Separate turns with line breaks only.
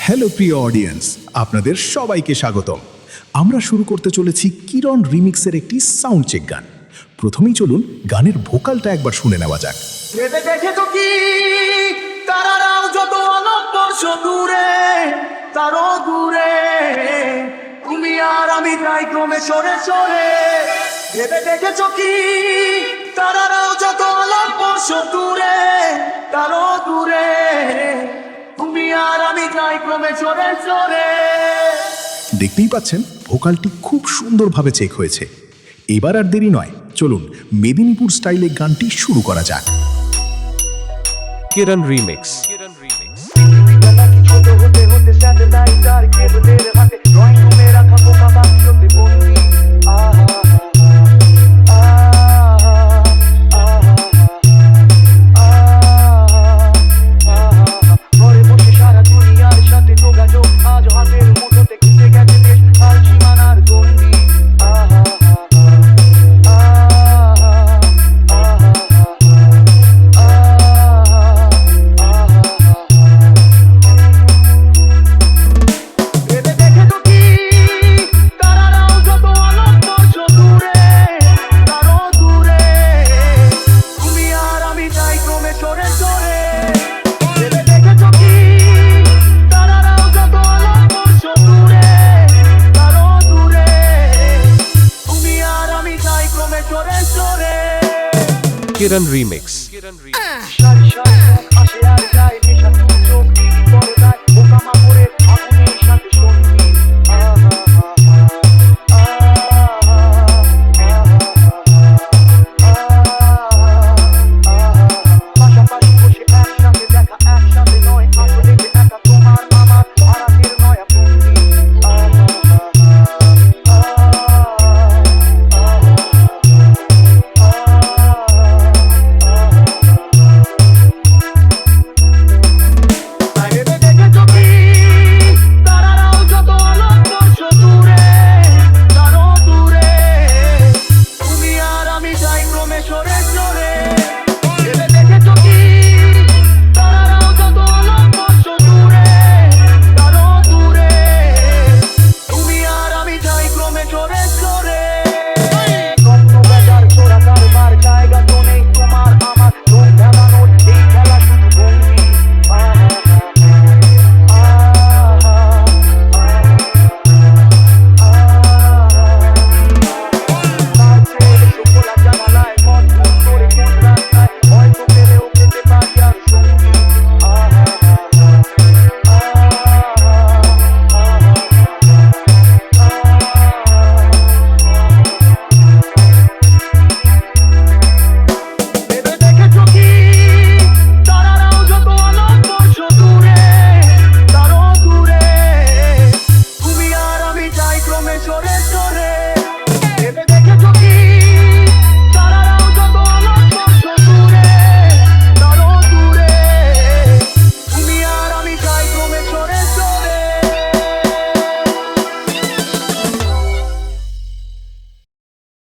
Hello প্রিয় audience, আপনাদের সবাইকে স্বাগতম। আমরা শুরু করতে চলেছি কিরণ রিমিক্সের একটি সাউন্ড চেক গান। প্রথমেই চলুন গানের ভোকালটা একবার শুনে নেওয়া যাক।
ভেবে দেখেছো কি তারারাও যত অনবর্ষ দূরে, তারও দূরে তুমি আর আমি যাই ক্রমে সরে সরে। ভেবে দেখেছো কি তারারাও যত অনবর্ষ দূরে, তারও দূরে তুমি আর আমি যাই ক্রমে সরে সরে।
দেখতেই পাচ্ছেন ভোকালটি খুব সুন্দরভাবে চেক হয়েছে। এবার আর দেরি নয়, চলুন মেদিনীপুর স্টাইলে গানটি শুরু করা যাক।
Kiran Remix.
ছোট হতে হতে স্যাটেলাইট আর কেবলের হাতে ড্রয়িং রুমে রাখা বোকা বাক্সতে বন্দি। ঘরে বসে সারা দুনিয়ার সাথে যোগাযোগ, আজ হাতের মুঠোতে ঘুরে গেছে দেশ আর সীমানার গন্ডি। ভেবে দেখেছো কি তারারাও যত অনবর্ষ দূরে, তারও দূরে তুমি আর আমি যাই ক্রমে সরে সরে। ভেবে দেখেছো কি তারারাও যত অনবর্ষ দূরে, তারও দূরে তুমি আর আমি যাই ক্রমে সরে সরে।
Kiran Remix.